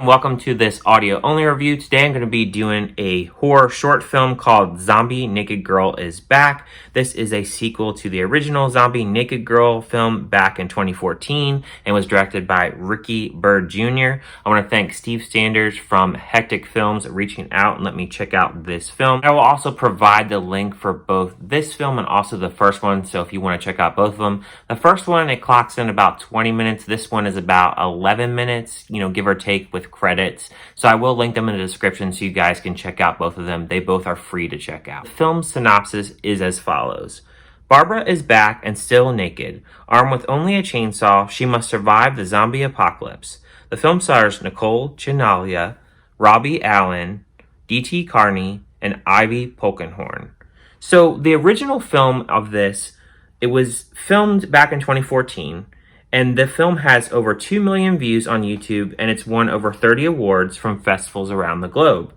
Welcome to this audio only review. Today I'm going to be doing a horror short film called Zombie Naked Girl is Back. This is a sequel to the original Zombie Naked Girl film back in 2014 and was directed by Ricky Bird Jr. I want to thank Steve Sanders from Hectic Films reaching out and let me check out this film. I will also provide the link for both this film and also the first one, so if you want to check out both of them. The first one, it clocks in about 20 minutes. This one is about 11 minutes, give or take, with credits. So I will link them in the description so you guys can check out both of them. They both are free to check out. The film synopsis is as follows. Barbara is back and still naked. Armed with only a chainsaw, she must survive the zombie apocalypse. The film stars Nicole Chinalia, Robbie Allen, D.T. Carney, and Ivy Polkenhorn. So the original film of this, it was filmed back in 2014. And the film has over 2 million views on YouTube, and it's won over 30 awards from festivals around the globe.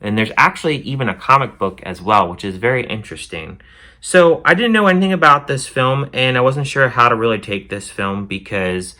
And there's actually even a comic book as well, which is very interesting. So I didn't know anything about this film, and I wasn't sure how to really take this film because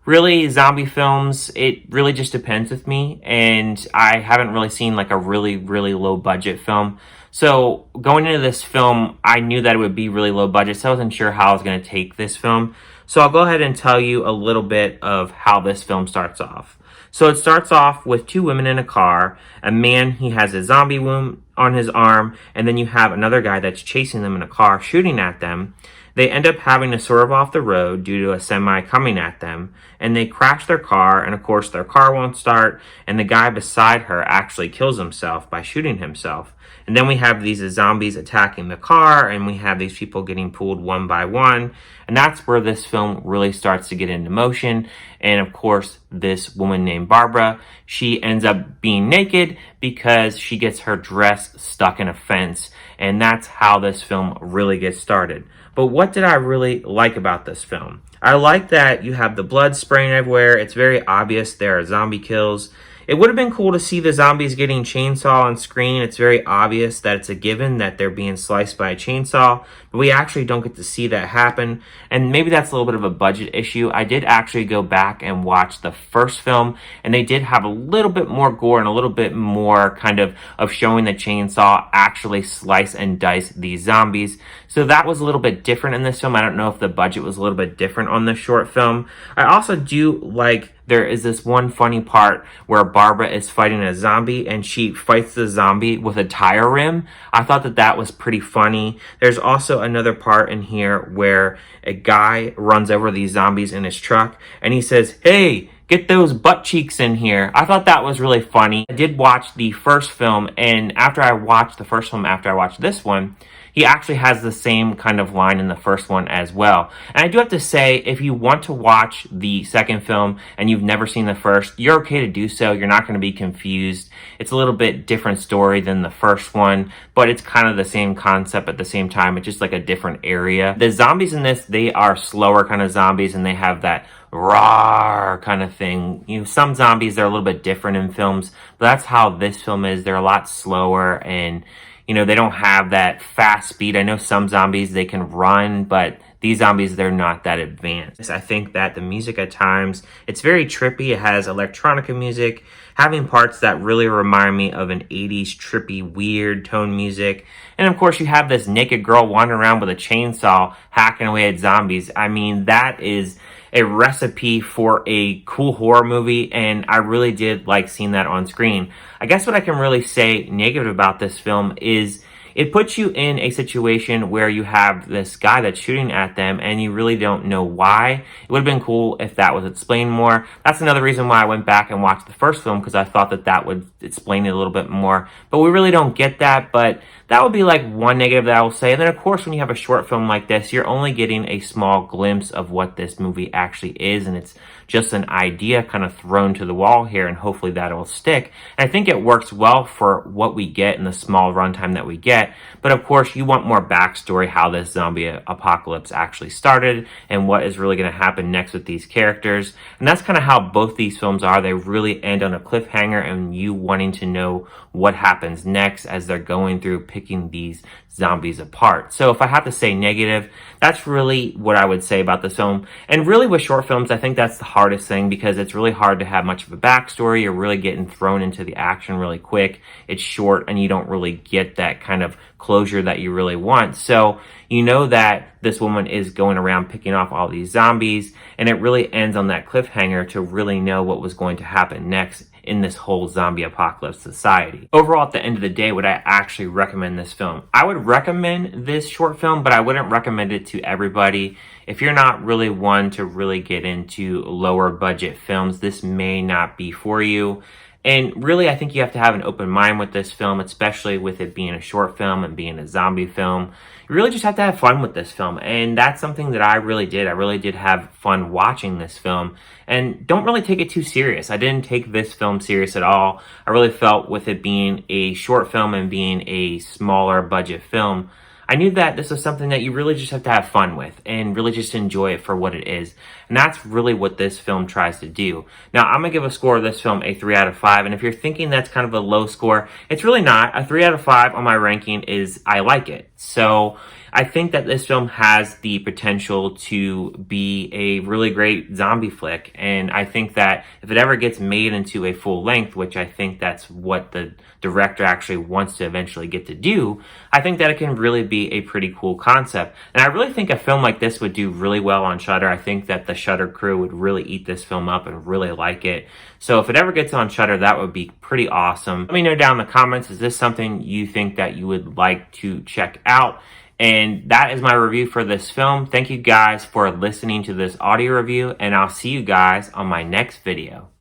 really zombie films, it really just depends with me. And I haven't really seen like a really, really low budget film. So going into this film, I knew that it would be really low budget, so I wasn't sure how I was going to take this film. So I'll go ahead and tell you a little bit of how this film starts off. So it starts off with two women in a car, a man, he has a zombie wound on his arm, and then you have another guy that's chasing them in a car, shooting at them. They end up having to swerve off the road due to a semi coming at them, and they crash their car, and of course their car won't start, and the guy beside her actually kills himself by shooting himself. And then we have these zombies attacking the car, and we have these people getting pulled one by one, and that's where this film really starts to get into motion. And of course, this woman named Barbara, she ends up being naked because she gets her dress stuck in a fence, and that's how this film really gets started. But what did I really like about this film? I like that you have the blood spraying everywhere. It's very obvious there are zombie kills. It would have been cool to see the zombies getting chainsaw on screen. It's very obvious that it's a given that they're being sliced by a chainsaw, but we actually don't get to see that happen. And maybe that's a little bit of a budget issue. I did actually go back and watch the first film, and they did have a little bit more gore and a little bit more kind of showing the chainsaw actually slice and dice these zombies. So that was a little bit different in this film. I don't know if the budget was a little bit different on this short film. I also do like there is this one funny part where Barbara is fighting a zombie and she fights the zombie with a tire rim. I thought that that was pretty funny. There's also another part in here where a guy runs over these zombies in his truck and he says, "Hey, get those butt cheeks in here." I thought that was really funny. I did watch the first film, and after I watched the first film, after I watched this one, he actually has the same kind of line in the first one as well. And I do have to say, if you want to watch the second film and you've never seen the first, you're okay to do so. You're not going to be confused. It's a little bit different story than the first one, but it's kind of the same concept at the same time. It's just like a different area. The zombies in this, they are slower kind of zombies, and they have that roar kind of thing. Some zombies, they're a little bit different in films, but that's how this film is. They're a lot slower, and they don't have that fast speed. I know some zombies, they can run, but these zombies, they're not that advanced. I think that the music at times, it's very trippy. It has electronica music, having parts that really remind me of an 80s trippy, weird tone music. And of course, you have this naked girl wandering around with a chainsaw, hacking away at zombies. I mean, that is a recipe for a cool horror movie, and I really did like seeing that on screen. I guess what I can really say negative about this film is it puts you in a situation where you have this guy that's shooting at them and you really don't know why. It would have been cool if that was explained more. That's another reason why I went back and watched the first film, because I thought that that would explain it a little bit more. But we really don't get that, but that would be like one negative that I will say. And then of course, when you have a short film like this, you're only getting a small glimpse of what this movie actually is, and it's just an idea kind of thrown to the wall here, and hopefully that will stick. And I think it works well for what we get in the small runtime that we get. yet. But of course, you want more backstory, how this zombie apocalypse actually started and what is really going to happen next with these characters. And that's kind of how both these films are. They really end on a cliffhanger and you wanting to know what happens next as they're going through picking these zombies apart. So if I have to say negative, that's really what I would say about this film. And really with short films, I think that's the hardest thing because it's really hard to have much of a backstory. You're really getting thrown into the action really quick. It's short and you don't really get that kind of closure that you really want. So you know that this woman is going around picking off all these zombies, and it really ends on that cliffhanger to really know what was going to happen next in this whole zombie apocalypse society. Overall, at the end of the day, would I actually recommend this film? I would recommend this short film, but I wouldn't recommend it to everybody. If you're not really one to really get into lower budget films, this may not be for you. And really, I think you have to have an open mind with this film, especially with it being a short film and being a zombie film. You really just have to have fun with this film. And that's something that I really did. I really did have fun watching this film. And don't really take it too serious. I didn't take this film serious at all. I really felt with it being a short film and being a smaller budget film, I knew that this was something that you really just have to have fun with and really just enjoy it for what it is. And that's really what this film tries to do. Now, I'm going to give a score of this film a 3 out of 5. And if you're thinking that's kind of a low score, it's really not. A 3 out of 5 on my ranking is I like it. So I think that this film has the potential to be a really great zombie flick. And I think that if it ever gets made into a full length, which I think that's what the director actually wants to eventually get to do, I think that it can really be a pretty cool concept. And I really think a film like this would do really well on Shudder. I think that the Shudder crew would really eat this film up and really like it. So if it ever gets on Shudder, that would be pretty awesome. Let me know down in the comments, is this something you think that you would like to check out? And that is my review for this film. Thank you guys for listening to this audio review, and I'll see you guys on my next video.